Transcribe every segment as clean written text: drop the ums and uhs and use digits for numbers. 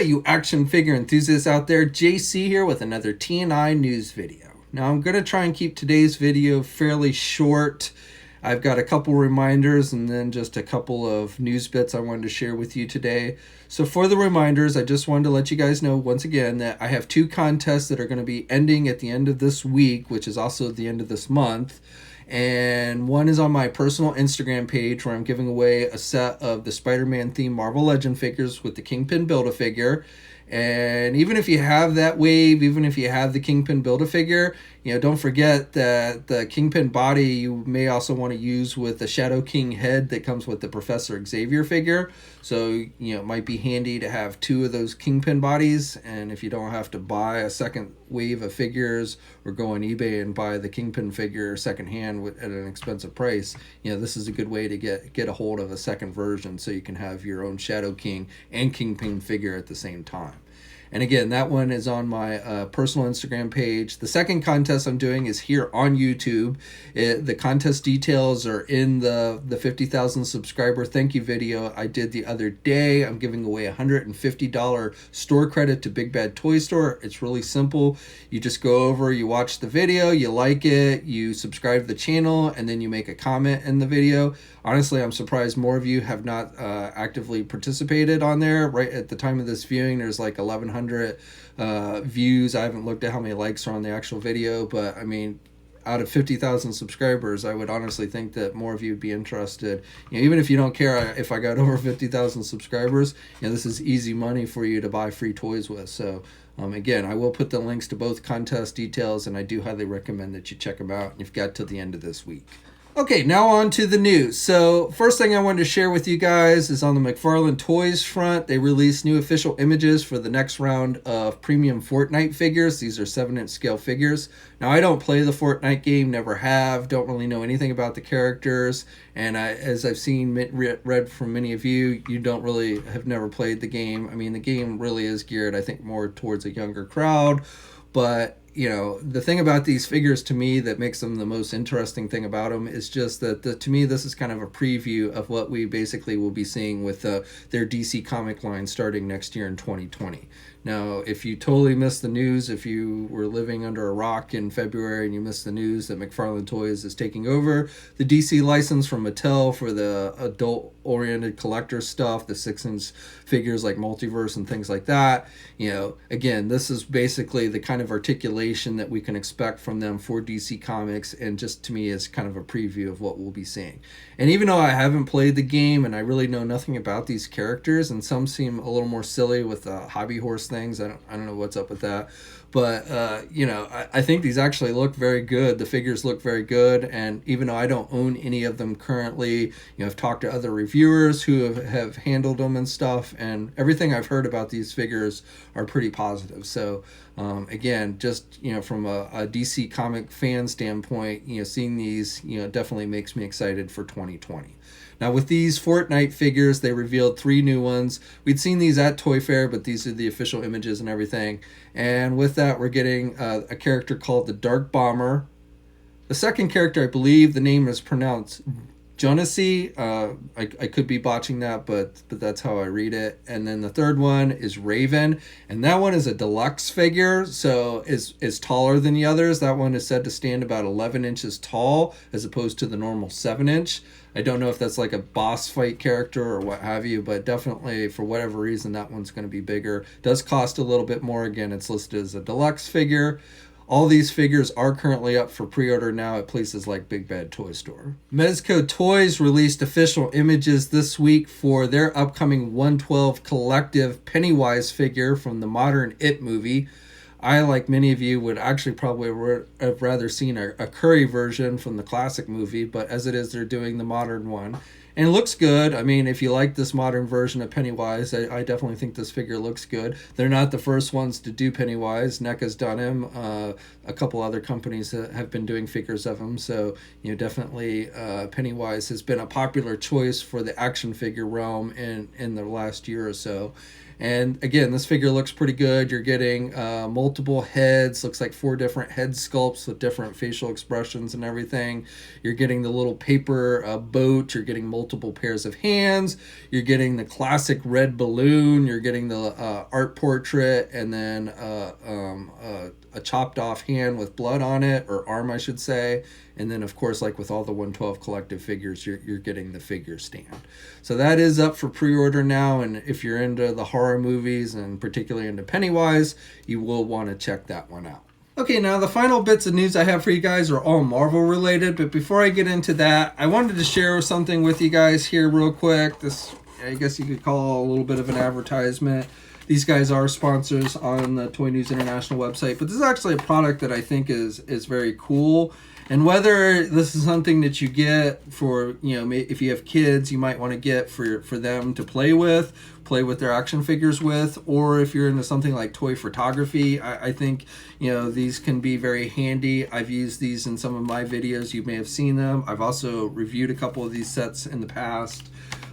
you action figure enthusiasts out there, JC here with another TNINews video. Now I'm going to try and keep today's video fairly short. I've got a couple reminders and then just a couple of news bits I wanted to share with you today. So for the reminders, I just wanted to let you guys know once again that I have two contests that are going to be ending at the end of this week, which is also the end of this month. And one is on my personal Instagram page where I'm giving away a set of the Spider-Man themed Marvel Legends figures with the Kingpin Build-A-Figure. And even if you have that wave, even if you have the Kingpin Build-A-Figure, don't forget that the Kingpin body you may also want to use with the Shadow King head that comes with the Professor Xavier figure. So, it might be handy to have two of those Kingpin bodies. And if you don't have to buy a second wave of figures or go on eBay and buy the Kingpin figure secondhand at an expensive price, this is a good way to get a hold of a second version so you can have your own Shadow King and Kingpin figure at the same time. And again, that one is on my personal Instagram page. The second contest I'm doing is here on YouTube. The contest details are in the 50,000 subscriber thank you video I did the other day. I'm giving away a $150 store credit to Big Bad Toy Store. It's really simple. You just go over, you watch the video, you like it, you subscribe to the channel, and then you make a comment in the video. Honestly, I'm surprised more of you have not actively participated on there. Right at the time of this viewing, there's like 1,100 views. I haven't looked at how many likes are on the actual video, but I mean, out of 50,000 subscribers, I would honestly think that more of you would be interested. Even if you don't care if I got over 50,000 subscribers, this is easy money for you to buy free toys with. So again, I will put the links to both contest details, and I do highly recommend that you check them out. You've got till the end of this week. Okay, now on to the news. So first thing I wanted to share with you guys is on the McFarlane Toys front. They released new official images for the next round of premium Fortnite figures. These are 7-inch scale figures. Now, I don't play the Fortnite game, never have, don't really know anything about the characters. And as I've seen, read from many of you, you don't really have never played the game. I mean, the game really is geared, I think, more towards a younger crowd. But the thing about these figures to me that makes them the most interesting thing about them is just that to me this is kind of a preview of what we basically will be seeing with their DC comic line starting next year in 2020. Now, if you totally missed the news, if you were living under a rock in February and you missed the news that McFarlane Toys is taking over the DC license from Mattel for the adult-oriented collector stuff, the 6-inch figures like Multiverse and things like that, again, this is basically the kind of articulation that we can expect from them for DC Comics, and just to me is kind of a preview of what we'll be seeing. And even though I haven't played the game and I really know nothing about these characters, and some seem a little more silly with the hobby horse things, I don't know what's up with that, but I think these actually look very good. The figures look very good, and even though I don't own any of them currently, I've talked to other reviewers who have handled them and stuff, and everything I've heard about these figures are pretty positive. So again, just from a DC comic fan standpoint, seeing these definitely makes me excited for 2020. Now, with these Fortnite figures, they revealed 3 new ones. We'd seen these at Toy Fair, but these are the official images and everything. And with that, we're getting a character called the Dark Bomber. The second character, I believe the name is pronounced Jonassy. I could be botching that, but that's how I read it. And then the third one is Raven, and that one is a deluxe figure, so is taller than the others. That one is said to stand about 11 inches tall as opposed to the normal 7-inch. I don't know if that's like a boss fight character or what have you, but definitely for whatever reason that one's going to be bigger. Does cost a little bit more. Again, it's listed as a deluxe figure. All these figures are currently up for pre-order now at places like Big Bad Toy Store. Mezco Toys released official images this week for their upcoming 112 collective Pennywise figure from the modern It movie. I, like many of you, would actually probably have rather seen a Curry version from the classic movie, but as it is, they're doing the modern one. And it looks good. I mean, if you like this modern version of Pennywise, I definitely think this figure looks good. They're not the first ones to do Pennywise. NECA's done him. A couple other companies have been doing figures of him. So, definitely Pennywise has been a popular choice for the action figure realm in the last year or so. And again, this figure looks pretty good. You're getting multiple heads, looks like 4 different head sculpts with different facial expressions and everything. You're getting the little paper boat. You're getting multiple pairs of hands. You're getting the classic red balloon. You're getting the art portrait, and then a chopped off hand with blood on it, or arm I should say. And then of course, like with all the 112 collective figures, you're getting the figure stand. So that is up for pre-order now, and if you're into the horror movies and particularly into Pennywise, you will want to check that one out. Okay, now the final bits of news I have for you guys are all Marvel related, but before I get into that, I wanted to share something with you guys here real quick. This, I guess you could call a little bit of an advertisement. These guys are sponsors on the Toy News International website, but this is actually a product that I think is very cool. And whether this is something that you get for, if you have kids, you might want to get for them to play with their action figures with, or if you're into something like toy photography, I think, these can be very handy. I've used these in some of my videos. You may have seen them. I've also reviewed a couple of these sets in the past.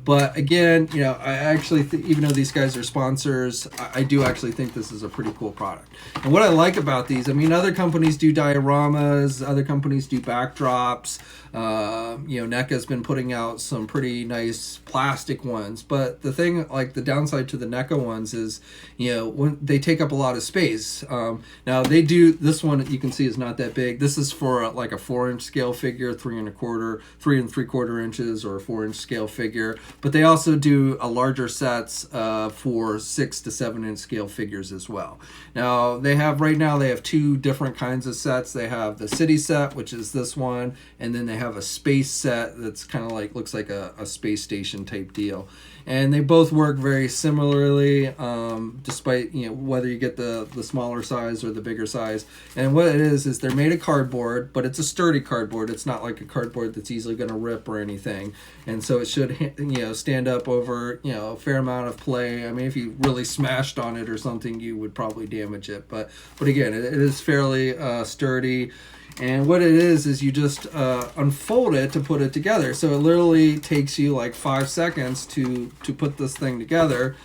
But again, I actually even though these guys are sponsors, I do actually think this is a pretty cool product. And what I like about these, other companies do dioramas, other companies do backdrops. NECA's been putting out some pretty nice plastic ones. But the thing, like the downside to the NECA ones is, when they take up a lot of space. Now they do, this one you can see is not that big. This is for like a 4-inch scale figure, 3 3/4 inches, or a 4-inch scale figure. But they also do a larger sets for 6 to 7-inch scale figures as well. Now they have 2 different kinds of sets. They have the city set, which is this one, and then they have a space set that's kind of like, looks like a space station type deal. And they both work very similarly, despite whether you get the smaller size or the bigger size. And what it is they're made of cardboard, but it's a sturdy cardboard. It's not like a cardboard that's easily going to rip or anything. And so it should stand up over a fair amount of play. If you really smashed on it or something, you would probably damage it. But again, it is fairly sturdy. And what it is you just unfold it to put it together. So it literally takes you like 5 seconds to put this thing together.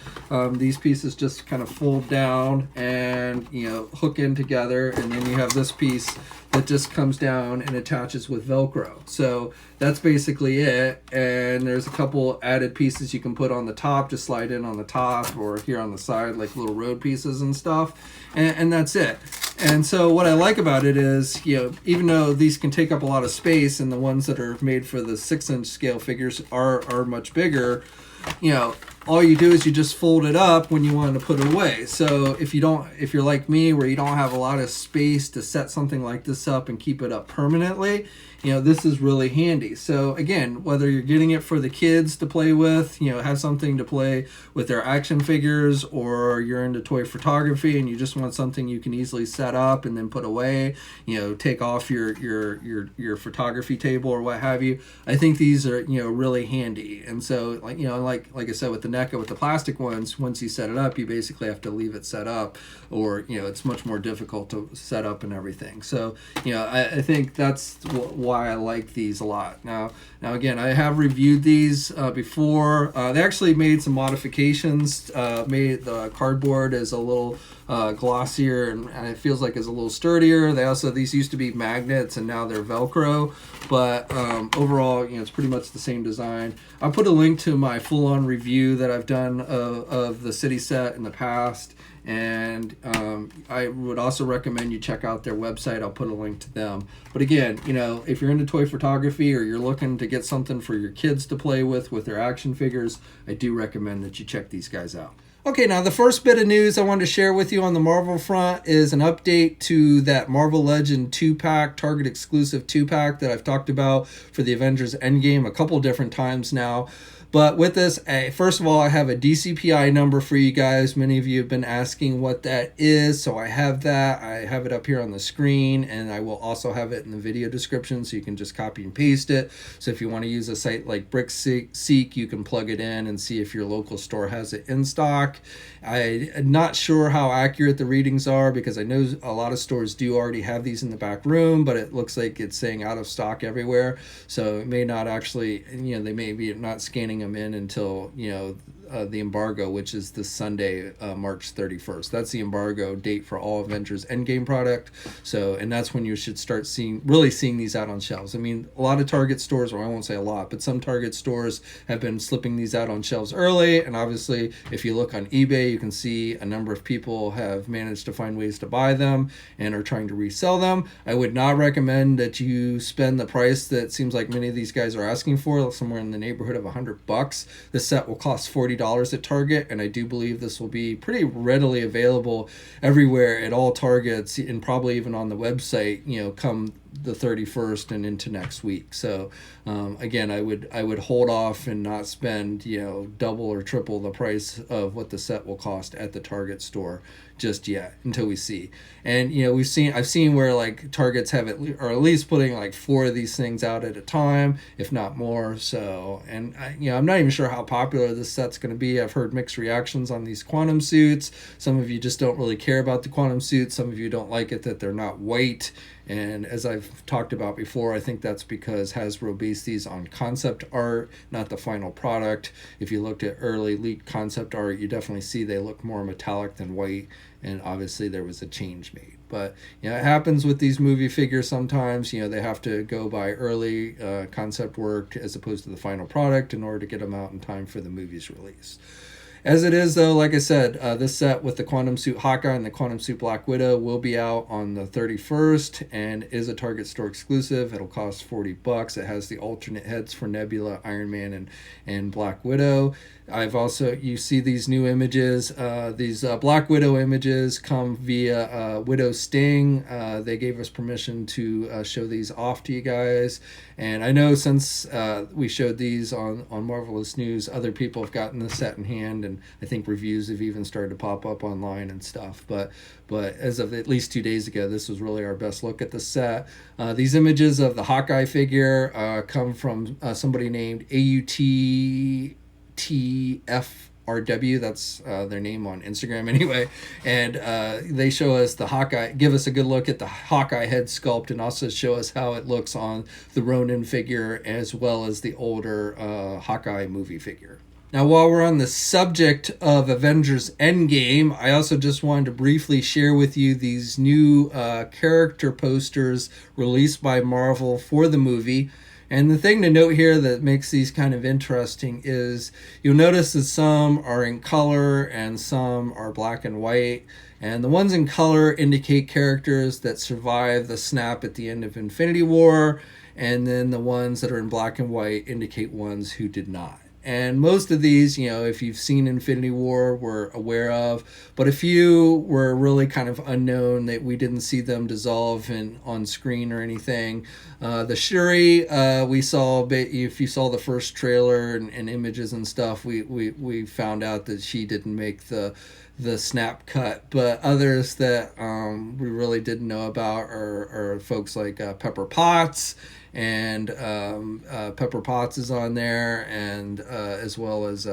These pieces just kind of fold down and hook in together, and then you have this piece that just comes down and attaches with Velcro. So that's basically it. And there's a couple added pieces you can put on the top to slide in on the top, or here on the side, like little road pieces and stuff. And that's it. And so what I like about it is, even though these can take up a lot of space, and the ones that are made for the 6-inch scale figures are much bigger, all you do is you just fold it up when you want to put it away. So if you're like me, where you don't have a lot of space to set something like this up and keep it up permanently, this is really handy. So again, whether you're getting it for the kids to play with, have something to play with their action figures, or you're into toy photography and you just want something you can easily set up and then put away, take off your photography table or what have you, I think these are really handy. And so like I said with the NECA, with the plastic ones, once you set it up, you basically have to leave it set up, or it's much more difficult to set up and everything. So I think that's why I like these a lot. Now again, I have reviewed these before. They actually made some modifications, made the cardboard as a little glossier, and it feels like it's a little sturdier. These used to be magnets, and now they're Velcro, but overall it's pretty much the same design. I'll put a link to my full-on review that I've done of the city set in the past, and I would also recommend you check out their website. I'll put a link to them. But again, if you're into toy photography, or you're looking to get something for your kids to play with their action figures, I do recommend that you check these guys out. Okay, now the first bit of news I wanted to share with you on the Marvel front is an update to that Marvel Legends 2-pack, Target exclusive 2-pack that I've talked about for the Avengers Endgame a couple different times now. But with this, first of all, I have a DPCI number for you guys. Many of you have been asking what that is, so I have that. I have it up here on the screen, and I will also have it in the video description, so you can just copy and paste it. So if you want to use a site like BrickSeek, you can plug it in and see if your local store has it in stock. I'm not sure how accurate the readings are, because I know a lot of stores do already have these in the back room, but it looks like it's saying out of stock everywhere. So it may not actually, they may be not scanning them in until the embargo, which is this Sunday, March 31st. That's the embargo date for all Avengers Endgame product. So, and that's when you should start really seeing these out on shelves. I mean, a lot of Target stores, or I won't say a lot, but some Target stores have been slipping these out on shelves early. And obviously, if you look on eBay, you can see a number of people have managed to find ways to buy them and are trying to resell them. I would not recommend that you spend the price that seems like many of these guys are asking for, somewhere in the neighborhood of $100. This set will cost $40 at Target, and I do believe this will be pretty readily available everywhere at all Targets, and probably even on the website, come the 31st and into next week. So again, I would hold off and not spend double or triple the price of what the set will cost at the Target store just yet, until we see. And I've seen where like Targets have at least putting like 4 of these things out at a time, if not more. So, and I'm not even sure how popular this set's going to be. I've heard mixed reactions on these quantum suits. Some of you just don't really care about the quantum suits. Some of you don't like it that they're not white. And as I've talked about before, I think that's because Hasbro based these on concept art, not the final product. If you looked at early leaked concept art, you definitely see they look more metallic than white. And obviously there was a change made. But it happens with these movie figures sometimes. They have to go by early concept work as opposed to the final product in order to get them out in time for the movie's release. As it is, though, like I said, this set with the Quantum Suit Hawkeye and the Quantum Suit Black Widow will be out on the 31st and is a Target store exclusive. It'll cost $40. It has the alternate heads for Nebula, Iron Man, and Black Widow. You see these new images. These Black Widow images come via Widow Sting. They gave us permission to show these off to you guys. And I know since we showed these on Marvelous News, other people have gotten the set in hand, and I think reviews have even started to pop up online and stuff. But as of at least 2 days ago, this was really our best look at the set. These images of the Hawkeye figure come from somebody named AUTTFRW. That's their name on Instagram anyway. And they show us the Hawkeye, give us a good look at the Hawkeye head sculpt, and also show us how it looks on the Ronin figure as well as the older Hawkeye movie figure. Now, while we're on the subject of Avengers Endgame, I also just wanted to briefly share with you these new character posters released by Marvel for the movie. And the thing to note here that makes these kind of interesting is you'll notice that some are in color and some are black and white. And the ones in color indicate characters that survive the snap at the end of Infinity War. And then the ones that are in black and white indicate ones who did not. And most of these, if you've seen Infinity War, we're aware of. But a few were really kind of unknown, that we didn't see them dissolve on screen or anything. The Shuri, we saw, if you saw the first trailer and images and stuff, we found out that she didn't make the snap cut. But others that we really didn't know about are folks like Pepper Potts. And Pepper Potts is on there, and as well as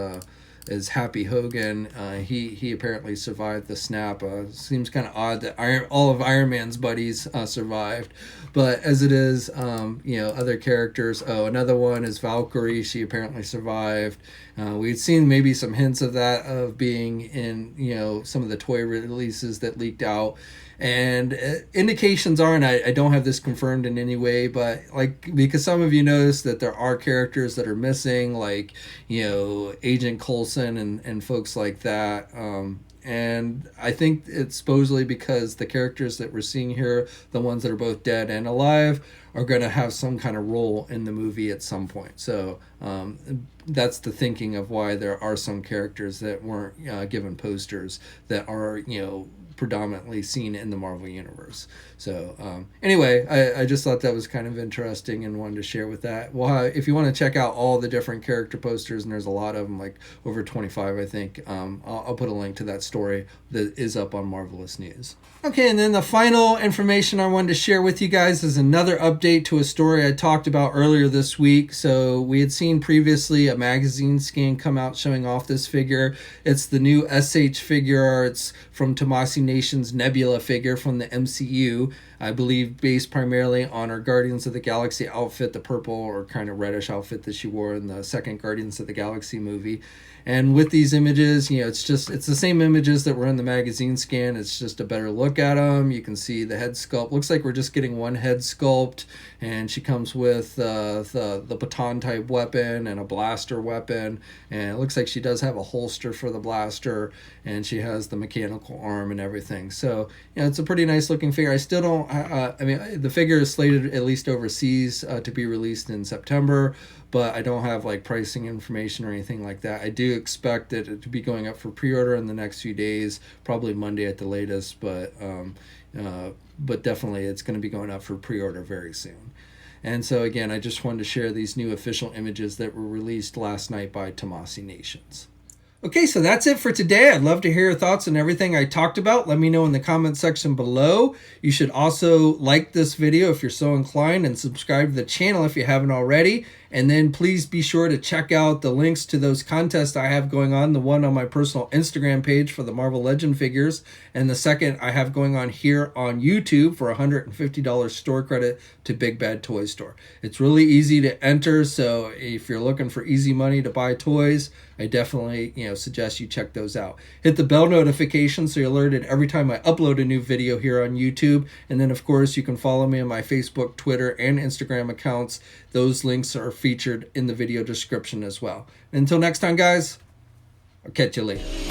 Happy Hogan. He apparently survived the snap. Seems kind of odd that all of Iron Man's buddies survived, but as it is, other characters. Another one is Valkyrie. She apparently survived. We'd seen maybe some hints of that, of being in some of the toy releases that leaked out. And indications are, and I don't have this confirmed in any way, but because some of you noticed that there are characters that are missing, like Agent Coulson and folks like that. And I think it's supposedly because the characters that we're seeing here, the ones that are both dead and alive, are going to have some kind of role in the movie at some point. So that's the thinking of why there are some characters that weren't given posters that are predominantly seen in the Marvel Universe. So anyway, I just thought that was kind of interesting and wanted to share with that. Well, if you want to check out all the different character posters, and there's a lot of them, like over 25, I think, I'll put a link to that story that is up on Marvelous News. Okay, and then the final information I wanted to share with you guys is another update to a story I talked about earlier this week. So we had seen previously a magazine scan come out showing off this figure. It's the new SH figure arts from Tamashii Nations Nebula figure from the MCU, I believe based primarily on her Guardians of the Galaxy outfit, the purple or kind of reddish outfit that she wore in the second Guardians of the Galaxy movie. And with these images, it's the same images that were in the magazine scan. It's just a better look at them. You can see the head sculpt. Looks like we're just getting one head sculpt, and she comes with the baton type weapon and a blaster weapon. And it looks like she does have a holster for the blaster, and she has the mechanical arm and everything. So it's a pretty nice looking figure. I still don't. The figure is slated at least overseas to be released in September, but I don't have like pricing information or anything like that. I do expect it to be going up for pre-order in the next few days, probably Monday at the latest, but definitely it's going to be going up for pre-order very soon. And so again, I just wanted to share these new official images that were released last night by Tamashii Nations. Okay, so that's it for today. I'd love to hear your thoughts on everything I talked about. Let me know in the comment section below. You should also like this video if you're so inclined, and subscribe to the channel if you haven't already. And then please be sure to check out the links to those contests I have going on. The one on my personal Instagram page for the Marvel Legends figures, and the second I have going on here on YouTube for $150 store credit to Big Bad Toy Store. It's really easy to enter, so if you're looking for easy money to buy toys, I definitely suggest you check those out. Hit the bell notification so you're alerted every time I upload a new video here on YouTube. And then of course you can follow me on my Facebook, Twitter, and Instagram accounts. Those links are featured in the video description as well. Until next time, guys, I'll catch you later.